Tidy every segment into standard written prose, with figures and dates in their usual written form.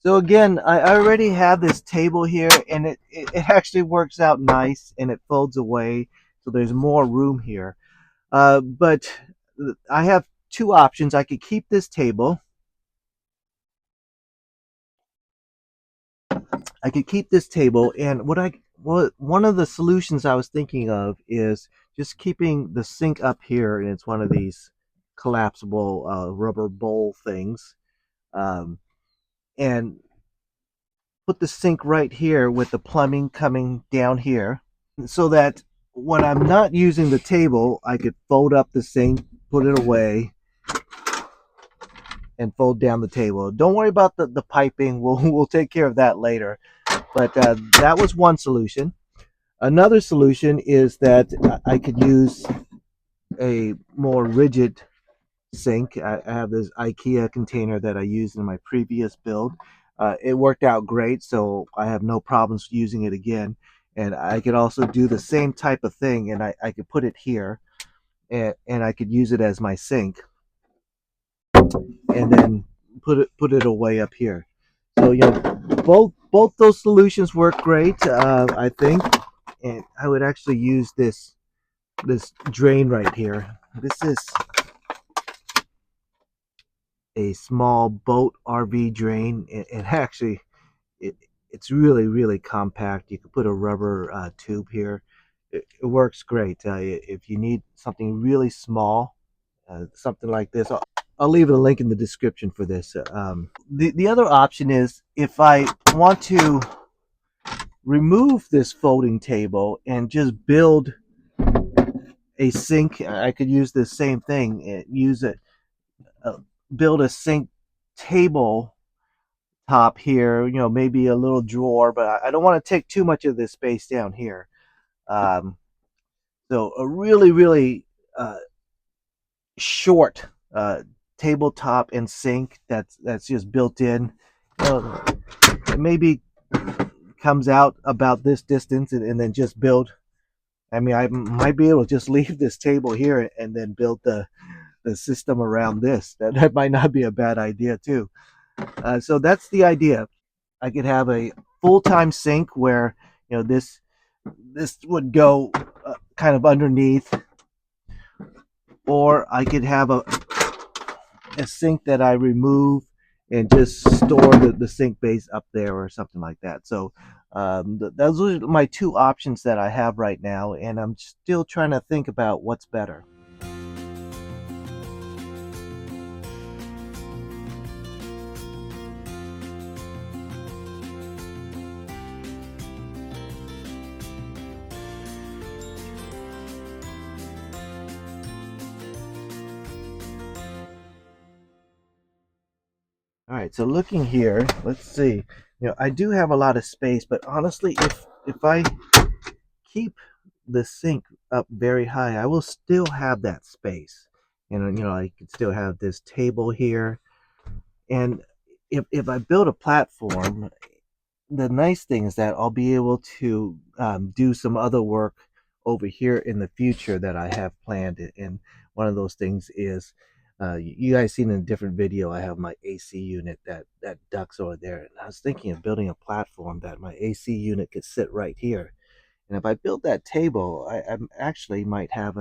So again, I already have this table here, and it actually works out nice, and it folds away, so there's more room here. But I have two options. I could keep this table. I could keep this table, and one of the solutions I was thinking of is just keeping the sink up here, and it's one of these collapsible rubber bowl things, um, and put the sink right here with the plumbing coming down here, so that when I'm not using the table, I could fold up the sink, put it away, and fold down the table. Don't worry about the piping. We'll take care of that later. But that was one solution. Another solution is that I could use a more rigid sink. I have this IKEA container that I used in my previous build. It worked out great, so I have no problems using it again. And I could also do the same type of thing, and I could put it here, and I could use it as my sink, and then put it away up here. So both those solutions work great, I think. And I would actually use this drain right here. This is a small boat RV drain. It actually it it's really compact. You can put a rubber tube here. It works great. If you need something really small, something like this, I'll leave a link in the description for this. The other option is if I want to remove this folding table and just build a sink. I could use the same thing. Use it, uh, build a sink table top here. Maybe a little drawer, but I don't want to take too much of this space down here. Um, so a really uh, short tabletop and sink that's just built in. It maybe comes out about this distance, and then just build. I mean, I might be able to just leave this table here and then build the system around this. That might not be a bad idea too. So that's the idea. I could have a full-time sink where this would go kind of underneath, or I could have a sink that I remove and just store the sink base up there or something like that. So those are my two options that I have right now, and I'm still trying to think about what's better. All right, so looking here, let's see. I do have a lot of space, but honestly, if I keep the sink up very high, I will still have that space. I could still have this table here, and if I build a platform, the nice thing is that I'll be able to do some other work over here in the future that I have planned. And one of those things is, you guys seen in a different video, I have my AC unit that ducks over there. And I was thinking of building a platform that my AC unit could sit right here. And if I build that table, I actually might have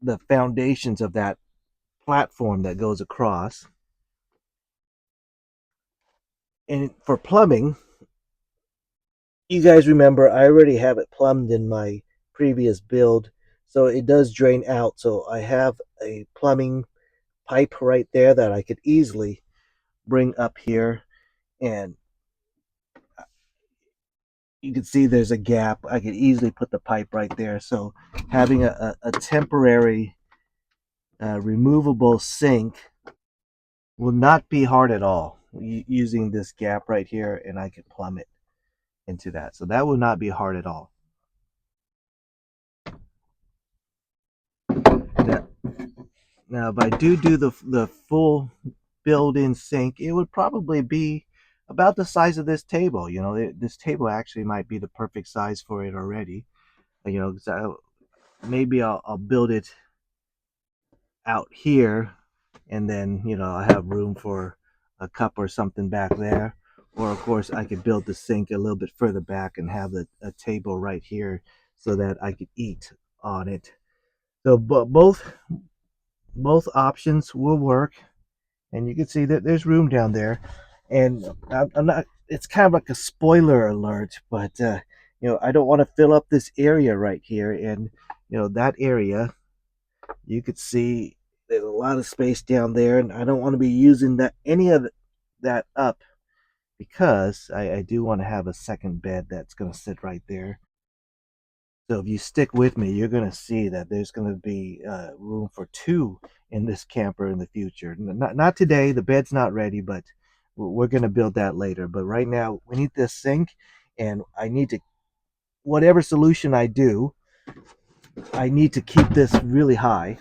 the foundations of that platform that goes across. And for plumbing, you guys remember I already have it plumbed in my previous build, so it does drain out. So I have a plumbing pipe right there that I could easily bring up here, and you can see there's a gap. I could easily put the pipe right there. So having a temporary removable sink will not be hard at all, using this gap right here, and I can plumb it into that. So that will not be hard at all. Now, now if I do the full built-in sink, it would probably be about the size of this table. This table actually might be the perfect size for it already. So maybe I'll build it out here, and then I have room for a cup or something back there. Or of course, I could build the sink a little bit further back and have a table right here so that I could eat on it. So, but both options will work, and you can see that there's room down there. And I'm not. It's kind of like a spoiler alert, but I don't want to fill up this area right here, and that area you could see there's a lot of space down there, and I don't want to be using any of that up because I do want to have a second bed that's going to sit right there. So if you stick with me, you're going to see that there's going to be room for two in this camper in the future. Not today, the bed's not ready, but we're going to build that later. But right now, we need this sink, and I need to, whatever solution I do, I need to keep this really high.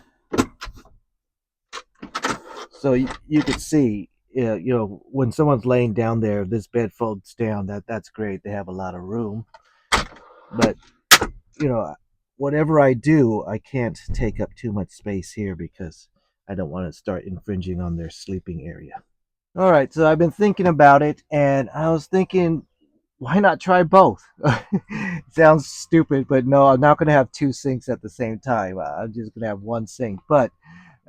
So you could see, when someone's laying down there, this bed folds down. That's great. They have a lot of room. But you know, whatever I do, I can't take up too much space here because I don't want to start infringing on their sleeping area. All right, so I've been thinking about it, and I was thinking, why not try both? Sounds stupid, but no, I'm not going to have two sinks at the same time. I'm just going to have one sink. But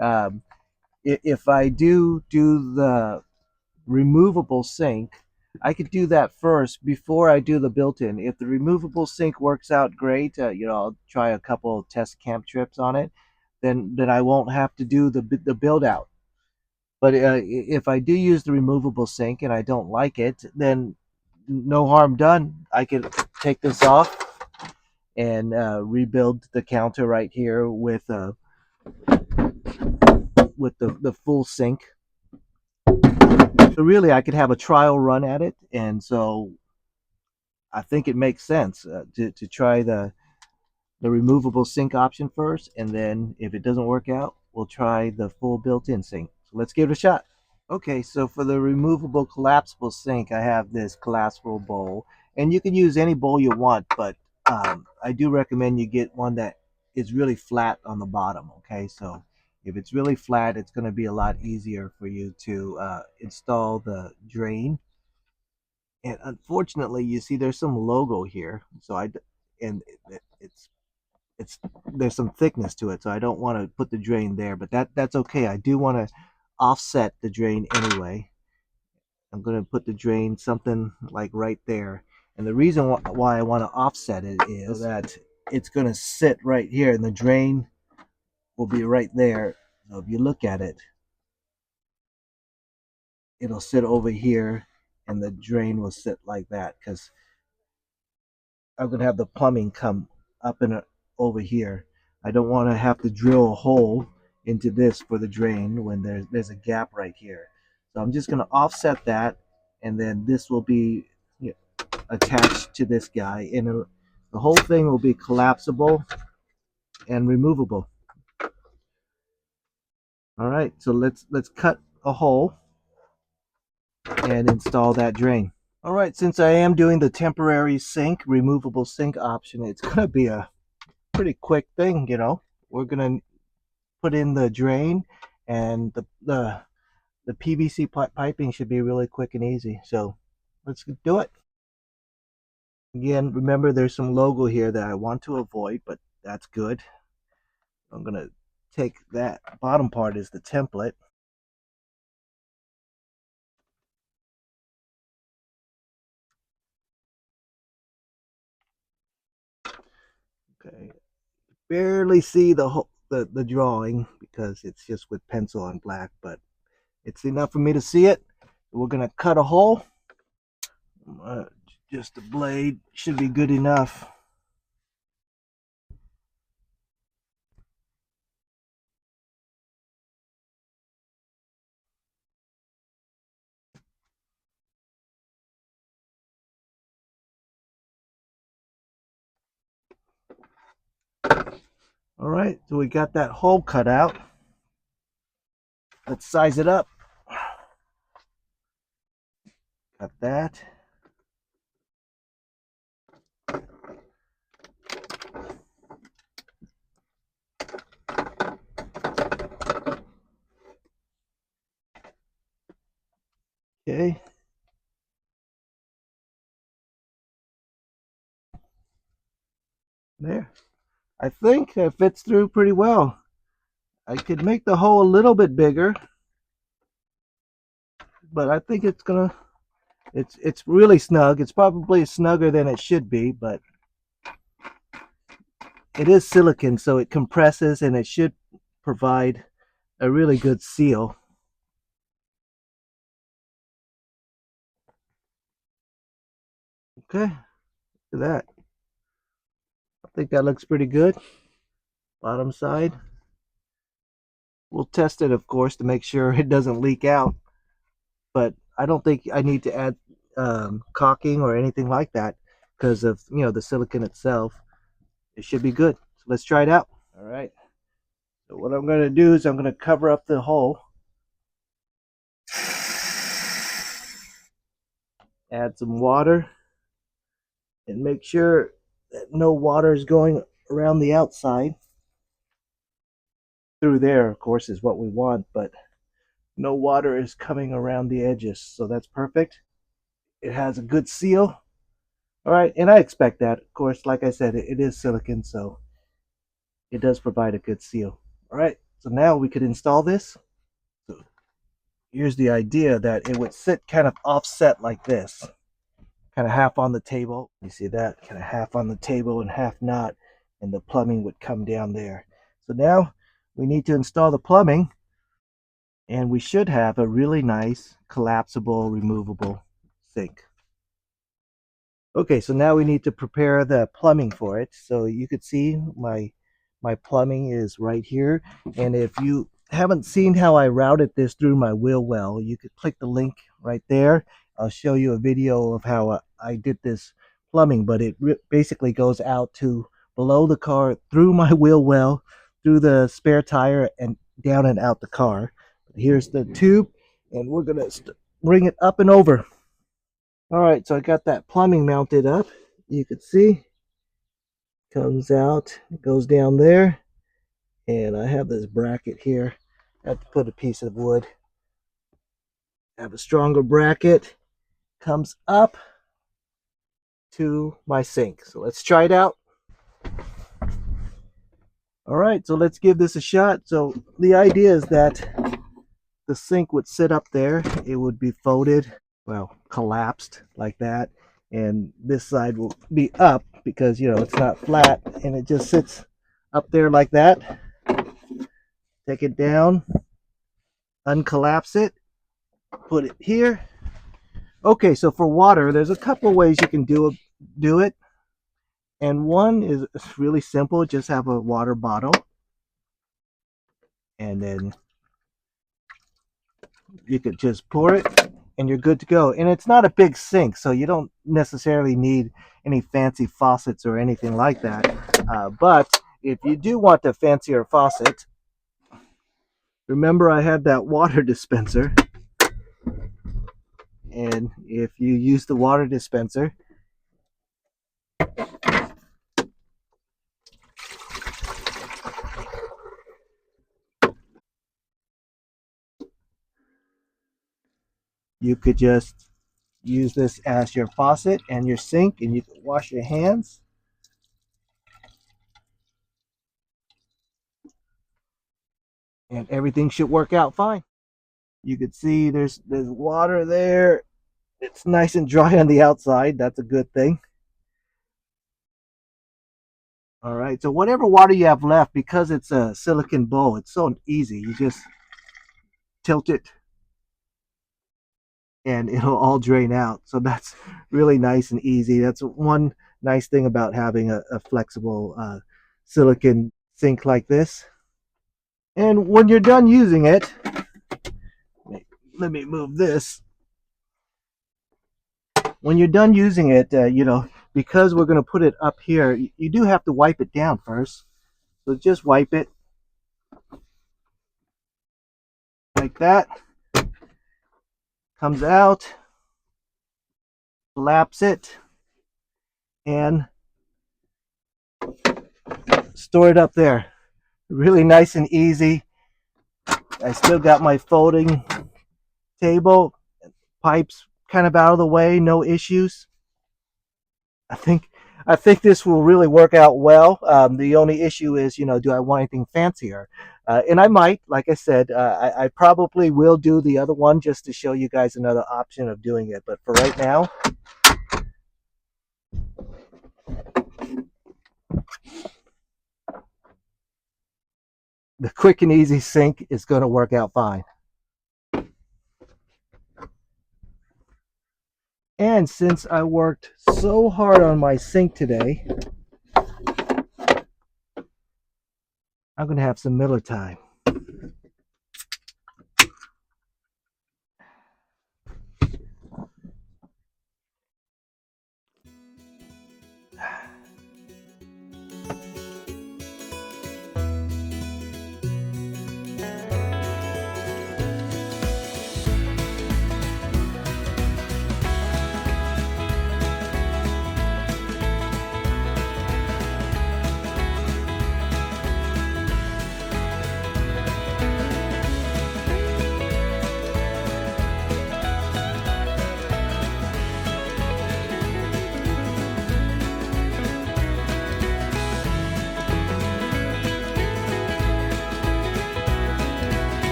um, if I do the removable sink, I could do that first before I do the built-in. If the removable sink works out great, I'll try a couple of test camp trips on it. Then I won't have to do the build out. But if I do use the removable sink and I don't like it, then no harm done. I can take this off and rebuild the counter right here with the full sink. So really, I could have a trial run at it, and so I think it makes sense to try the removable sink option first, and then if it doesn't work out, we'll try the full built-in sink. So let's give it a shot. Okay, so for the removable collapsible sink, I have this collapsible bowl, and you can use any bowl you want, but I do recommend you get one that is really flat on the bottom. Okay, so if it's really flat, it's going to be a lot easier for you to install the drain. And unfortunately, you see there's some logo here, so and it's there's some thickness to it, so I don't want to put the drain there, but that's okay. I do want to offset the drain anyway. I'm going to put the drain something like right there, and the reason why I want to offset it is so that it's going to sit right here, and the drain will be right there. So if you look at it, it'll sit over here, and the drain will sit like that because I'm gonna have the plumbing come up and over here. I don't want to have to drill a hole into this for the drain when there's a gap right here. So I'm just gonna offset that, and then this will be, attached to this guy, and the whole thing will be collapsible and removable. All right, so let's cut a hole and install that drain. All right, since I am doing the temporary sink, removable sink option, it's gonna be a pretty quick thing. We're gonna put in the drain, and the PVC piping should be really quick and easy. So let's do it. Again, remember there's some logo here that I want to avoid, but that's good. I'm gonna take that bottom part as the template. Okay, barely see the drawing because it's just with pencil on black, but it's enough for me to see it. We're gonna cut a hole. Uh, just the blade should be good enough. All right, so we got that hole cut out. Let's size it up. Got that. Okay. There. I think it fits through pretty well. I could make the hole a little bit bigger, but I think it's really snug. It's probably snugger than it should be, but it is silicone, so it compresses and it should provide a really good seal. Okay, look at that. I think that looks pretty good. Bottom side. We'll test it, of course, to make sure it doesn't leak out. But I don't think I need to add caulking or anything like that because of the silicone itself. It should be good. So let's try it out. All right. So what I'm going to do is I'm going to cover up the hole. Add some water and make sure that no water is going around the outside. Through there, of course, is what we want, but no water is coming around the edges. So that's perfect. It has a good seal. All right, and I expect that. Of course, like I said, it is silicone, so it does provide a good seal. All right, so now we could install this. So here's the idea that it would sit kind of offset like this, kind of half on the table. You see that? Kind of half on the table and half not, and the plumbing would come down there. So now we need to install the plumbing, and we should have a really nice collapsible, removable sink. Okay, so now we need to prepare the plumbing for it. So you could see my plumbing is right here. And if you haven't seen how I routed this through my wheel well, you could click the link right there. I'll show you a video of how I did this plumbing, but it basically goes out to below the car, through my wheel well, through the spare tire, and down and out the car. Here's the tube, and we're gonna bring it up and over. All right, so I got that plumbing mounted up. You can see, comes out, goes down there, and I have this bracket here. I have to put a piece of wood. Have a stronger bracket, comes up to my sink. So let's try it out. All right, so let's give this a shot. So the idea is that the sink would sit up there. It would be folded, well, collapsed like that. And this side will be up because, it's not flat. And it just sits up there like that. Take it down, uncollapse it, put it here. Okay, so for water, there's a couple ways you can do it. And one is really simple. Just have a water bottle. And then you could just pour it and you're good to go. And it's not a big sink, so you don't necessarily need any fancy faucets or anything like that. But if you do want a fancier faucet, remember I had that water dispenser. And if you use the water dispenser, you could just use this as your faucet and your sink, and you can wash your hands. And everything should work out fine. You could see there's water there. It's nice and dry on the outside. That's a good thing. All right, so whatever water you have left, because it's a silicone bowl, it's so easy. You just tilt it and it'll all drain out. So that's really nice and easy. That's one nice thing about having a flexible silicone sink like this. And when you're done using it, let me move this. When you're done using it, because we're going to put it up here, you do have to wipe it down first. So just wipe it like that. Comes out, collapse it, and store it up there. Really nice and easy. I still got my folding table, pipes kind of out of the way, no issues. I think I think this will really work out well. The only issue is, do I want anything fancier? And I might, like I said, I probably will do the other one just to show you guys another option of doing it. But for right now, the quick and easy sink is going to work out fine. And since I worked so hard on my sink today, I'm going to have some Miller time.